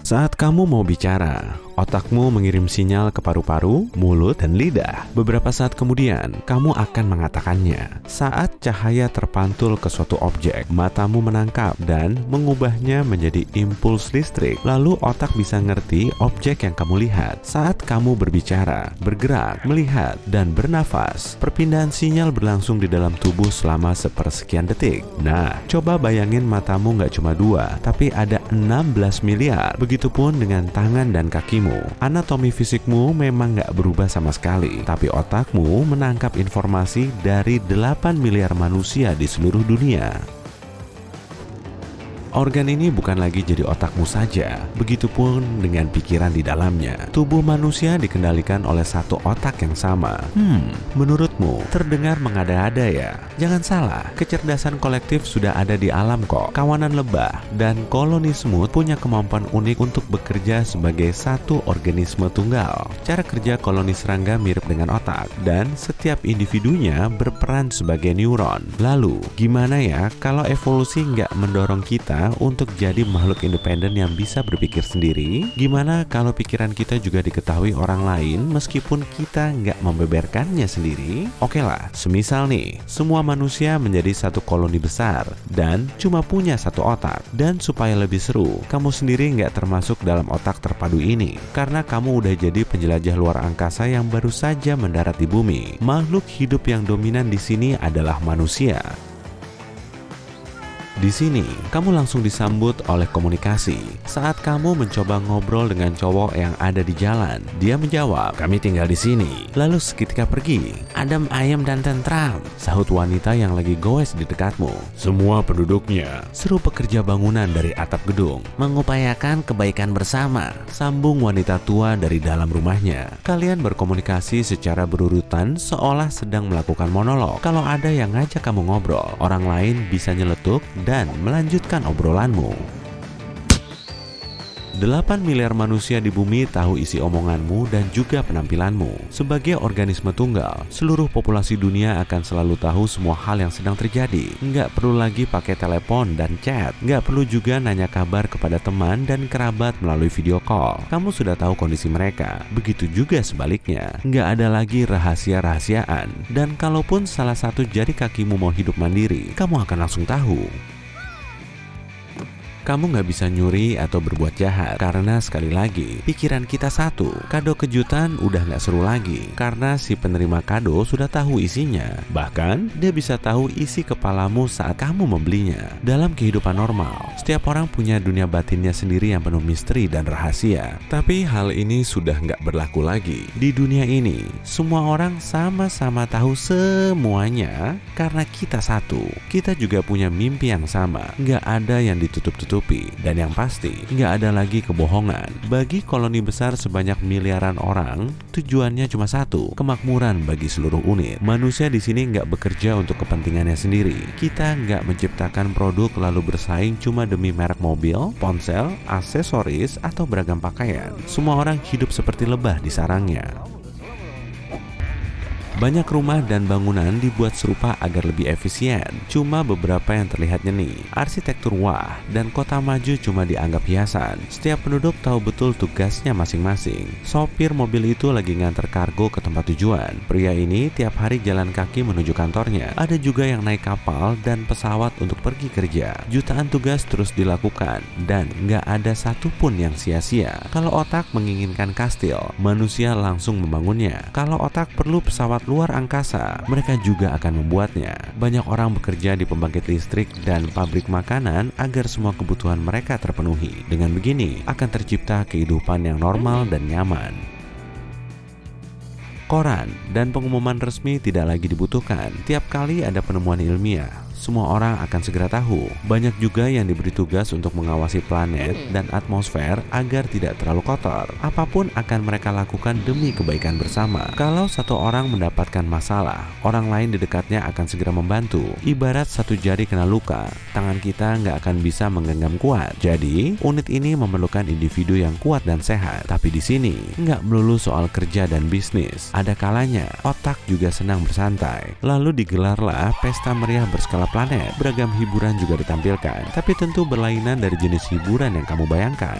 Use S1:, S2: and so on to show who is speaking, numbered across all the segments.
S1: Saat kamu mau bicara, otakmu mengirim sinyal ke paru-paru, mulut, dan lidah. Beberapa saat kemudian, kamu akan mengatakannya. Saat cahaya terpantul ke suatu objek, matamu menangkap dan mengubahnya menjadi impuls listrik. Lalu otak bisa ngerti objek yang kamu lihat. Saat kamu berbicara, bergerak, melihat, dan bernafas, perpindahan sinyal berlangsung di dalam tubuh selama sepersekian detik. Nah, coba bayangin matamu nggak cuma 2, tapi ada 16 miliar. Begitupun dengan tangan dan kakimu. Anatomi fisikmu memang nggak berubah sama sekali, tapi otakmu menangkap informasi dari 8 miliar manusia di seluruh dunia. Organ ini bukan lagi jadi otakmu saja, begitupun dengan pikiran di dalamnya. Tubuh manusia dikendalikan oleh satu otak yang sama. Menurutmu terdengar mengada-ada ya? Jangan salah, kecerdasan kolektif sudah ada di alam kok. Kawanan lebah dan koloni semut punya kemampuan unik untuk bekerja sebagai satu organisme tunggal. Cara kerja koloni serangga mirip dengan otak, dan setiap individunya berperan sebagai neuron. Lalu, gimana ya kalau evolusi nggak mendorong kita untuk jadi makhluk independen yang bisa berpikir sendiri? Gimana kalau pikiran kita juga diketahui orang lain meskipun kita nggak membeberkannya sendiri? Oke lah, semisal nih, semua manusia menjadi satu koloni besar dan cuma punya satu otak. Dan supaya lebih seru, kamu sendiri nggak termasuk dalam otak terpadu ini, karena kamu udah jadi penjelajah luar angkasa yang baru saja mendarat di bumi. Makhluk hidup yang dominan di sini adalah manusia. Di sini, kamu langsung disambut oleh komunikasi. Saat kamu mencoba ngobrol dengan cowok yang ada di jalan, dia menjawab, "Kami tinggal di sini." Lalu seketika pergi, "Adem, ayem, dan tentram," sahut wanita yang lagi goes di dekatmu. "Semua penduduknya," seru pekerja bangunan dari atap gedung, "mengupayakan kebaikan bersama," sambung wanita tua dari dalam rumahnya. Kalian berkomunikasi secara berurutan seolah sedang melakukan monolog. Kalau ada yang ngajak kamu ngobrol, orang lain bisa nyeletuk dan melanjutkan obrolanmu. 8 miliar manusia di bumi tahu isi omonganmu dan juga penampilanmu. Sebagai organisme tunggal, seluruh populasi dunia akan selalu tahu semua hal yang sedang terjadi. Nggak perlu lagi pakai telepon dan chat. Nggak perlu juga nanya kabar kepada teman dan kerabat melalui video call. Kamu sudah tahu kondisi mereka. Begitu juga sebaliknya. Nggak ada lagi rahasia-rahasiaan. Dan kalaupun salah satu jari kakimu mau hidup mandiri, kamu akan langsung tahu. Kamu nggak bisa nyuri atau berbuat jahat karena sekali lagi pikiran kita satu. Kado kejutan udah nggak seru lagi karena si penerima kado sudah tahu isinya. Bahkan dia bisa tahu isi kepalamu saat kamu membelinya. Dalam kehidupan normal, setiap orang punya dunia batinnya sendiri yang penuh misteri dan rahasia. Tapi hal ini sudah nggak berlaku lagi. Di dunia ini, semua orang sama-sama tahu semuanya karena kita satu. Kita juga punya mimpi yang sama. Nggak ada yang ditutup-tutup. Dan yang pasti, nggak ada lagi kebohongan. Bagi koloni besar sebanyak miliaran orang, tujuannya cuma satu, kemakmuran bagi seluruh unit. Manusia di sini nggak bekerja untuk kepentingannya sendiri. Kita nggak menciptakan produk lalu bersaing cuma demi merek mobil, ponsel, aksesoris, atau beragam pakaian. Semua orang hidup seperti lebah di sarangnya. Banyak rumah dan bangunan dibuat serupa agar lebih efisien. Cuma beberapa yang terlihat nyeni, arsitektur wah, dan kota maju cuma dianggap hiasan. Setiap penduduk tahu betul tugasnya masing-masing. Sopir mobil itu lagi nganter kargo ke tempat tujuan. Pria ini tiap hari jalan kaki menuju kantornya. Ada juga yang naik kapal dan pesawat untuk pergi kerja. Jutaan tugas terus dilakukan dan nggak ada satupun yang sia-sia. Kalau otak menginginkan kastil, manusia langsung membangunnya. Kalau otak perlu pesawat luar angkasa, mereka juga akan membuatnya. Banyak orang bekerja di pembangkit listrik dan pabrik makanan agar semua kebutuhan mereka terpenuhi. Dengan begini, akan tercipta kehidupan yang normal dan nyaman. Koran dan pengumuman resmi tidak lagi dibutuhkan. Tiap kali ada penemuan ilmiah, semua orang akan segera tahu. Banyak juga yang diberi tugas untuk mengawasi planet dan atmosfer agar tidak terlalu kotor. Apapun akan mereka lakukan demi kebaikan bersama. Kalau satu orang mendapatkan masalah, orang lain di dekatnya akan segera membantu. Ibarat satu jari kena luka, tangan kita nggak akan bisa menggenggam kuat. Jadi, unit ini memerlukan individu yang kuat dan sehat. Tapi di sini, nggak melulu soal kerja dan bisnis. Ada kalanya, otak juga senang bersantai. Lalu digelarlah pesta meriah berskala planet. Beragam hiburan juga ditampilkan, tapi tentu berlainan dari jenis hiburan yang kamu bayangkan.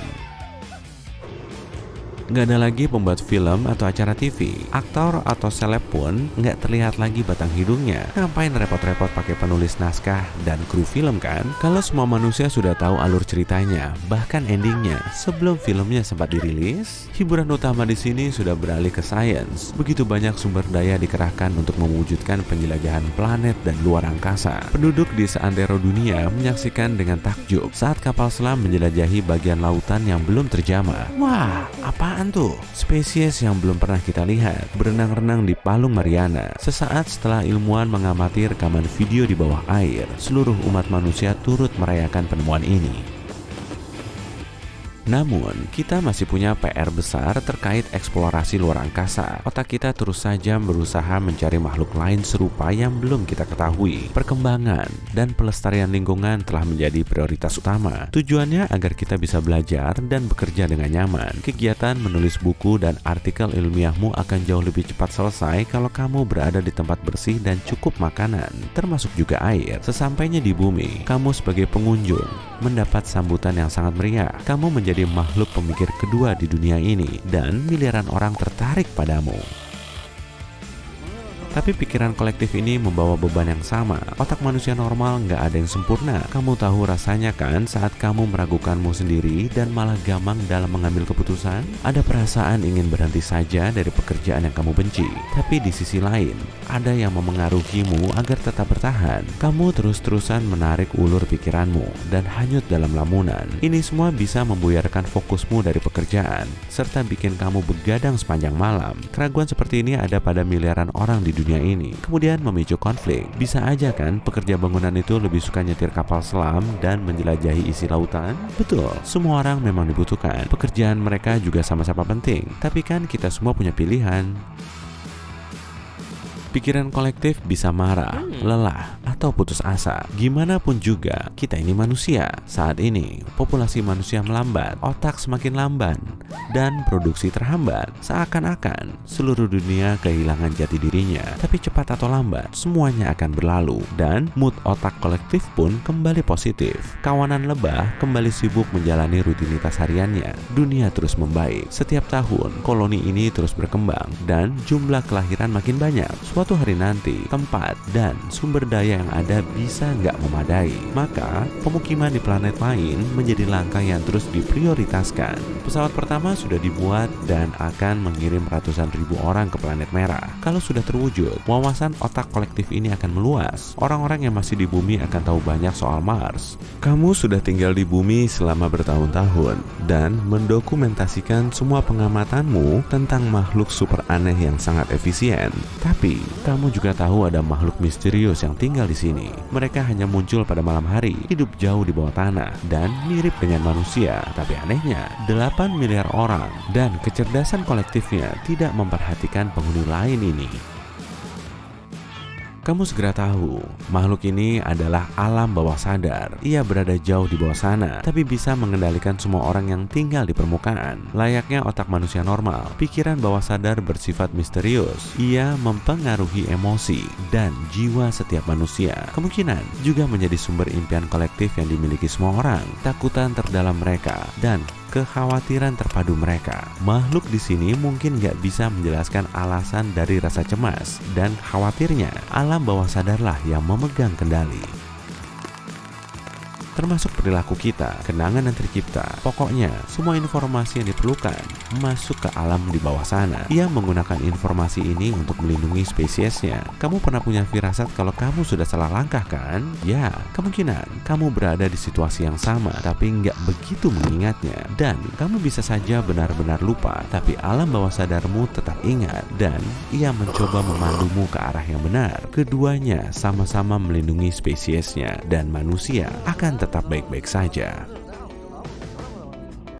S1: Nggak ada lagi pembuat film atau acara TV. Aktor atau seleb pun nggak terlihat lagi batang hidungnya. Ngapain repot-repot pakai penulis naskah dan kru film kan? Kalau semua manusia sudah tahu alur ceritanya, bahkan endingnya sebelum filmnya sempat dirilis, hiburan utama di sini sudah beralih ke sains. Begitu banyak sumber daya dikerahkan untuk mewujudkan penjelajahan planet dan luar angkasa. Penduduk di seantero dunia menyaksikan dengan takjub saat kapal selam menjelajahi bagian lautan yang belum terjamah. Wah, apaan tuh? Spesies yang belum pernah kita lihat berenang-renang di Palung Mariana. Sesaat setelah ilmuwan mengamati rekaman video di bawah air, seluruh umat manusia turut merayakan penemuan ini. Namun, kita masih punya PR besar terkait eksplorasi luar angkasa. Otak kita terus saja berusaha mencari makhluk lain serupa yang belum kita ketahui. Perkembangan dan pelestarian lingkungan telah menjadi prioritas utama. Tujuannya agar kita bisa belajar dan bekerja dengan nyaman. Kegiatan menulis buku dan artikel ilmiahmu akan jauh lebih cepat selesai kalau kamu berada di tempat bersih dan cukup makanan, termasuk juga air. Sesampainya di bumi, kamu sebagai pengunjung mendapat sambutan yang sangat meriah. Kamu menjadi makhluk pemikir kedua di dunia ini dan miliaran orang tertarik padamu. Tapi pikiran kolektif ini membawa beban yang sama. Otak manusia normal nggak ada yang sempurna. Kamu tahu rasanya kan saat kamu meragukanmu sendiri dan malah gamang dalam mengambil keputusan? Ada perasaan ingin berhenti saja dari pekerjaan yang kamu benci. Tapi di sisi lain, ada yang memengaruhimu agar tetap bertahan. Kamu terus-terusan menarik ulur pikiranmu dan hanyut dalam lamunan. Ini semua bisa membuyarkan fokusmu dari pekerjaan, serta bikin kamu begadang sepanjang malam. Keraguan seperti ini ada pada miliaran orang di dunia ini, kemudian memicu konflik. Bisa aja kan pekerja bangunan itu lebih suka nyetir kapal selam dan menjelajahi isi lautan? Betul, semua orang memang dibutuhkan. Pekerjaan mereka juga sama-sama penting. Tapi kan kita semua punya pilihan. Pikiran kolektif bisa marah, lelah, atau putus asa. Gimana pun juga, kita ini manusia. Saat ini, populasi manusia melambat, otak semakin lamban, dan produksi terhambat. Seakan-akan seluruh dunia kehilangan jati dirinya. Tapi cepat atau lambat, semuanya akan berlalu. Dan mood otak kolektif pun kembali positif. Kawanan lebah kembali sibuk menjalani rutinitas hariannya. Dunia terus membaik. Setiap tahun, koloni ini terus berkembang, dan jumlah kelahiran makin banyak. Suatu hari nanti, tempat dan sumber daya yang ada bisa nggak memadai. Maka, pemukiman di planet lain menjadi langkah yang terus diprioritaskan. Pesawat pertama sudah dibuat dan akan mengirim ratusan ribu orang ke planet merah. Kalau sudah terwujud, wawasan otak kolektif ini akan meluas. Orang-orang yang masih di bumi akan tahu banyak soal Mars. Kamu sudah tinggal di bumi selama bertahun-tahun dan mendokumentasikan semua pengamatanmu tentang makhluk super aneh yang sangat efisien. Tapi kamu juga tahu ada makhluk misterius yang tinggal di sini. Mereka hanya muncul pada malam hari, hidup jauh di bawah tanah, dan mirip dengan manusia. Tapi anehnya, 8 miliar orang dan kecerdasan kolektifnya tidak memperhatikan penghuni lain ini. Kamu segera tahu, makhluk ini adalah alam bawah sadar. Ia berada jauh di bawah sana, tapi bisa mengendalikan semua orang yang tinggal di permukaan. Layaknya otak manusia normal, pikiran bawah sadar bersifat misterius. Ia mempengaruhi emosi dan jiwa setiap manusia. Kemungkinan juga menjadi sumber impian kolektif yang dimiliki semua orang, takutan terdalam mereka, dan kekhawatiran terpadu mereka. Makhluk di sini mungkin nggak bisa menjelaskan alasan dari rasa cemas dan khawatirnya. Alam bawah sadarlah yang memegang kendali. Termasuk perilaku kita, kenangan yang tercipta. Pokoknya, semua informasi yang diperlukan masuk ke alam di bawah sana. Ia menggunakan informasi ini untuk melindungi spesiesnya. Kamu pernah punya firasat kalau kamu sudah salah langkah kan? Ya, kemungkinan kamu berada di situasi yang sama, tapi nggak begitu mengingatnya. Dan kamu bisa saja benar-benar lupa, tapi alam bawah sadarmu tetap ingat. Dan ia mencoba memandumu ke arah yang benar. Keduanya sama-sama melindungi spesiesnya, dan manusia akan tetap baik-baik saja.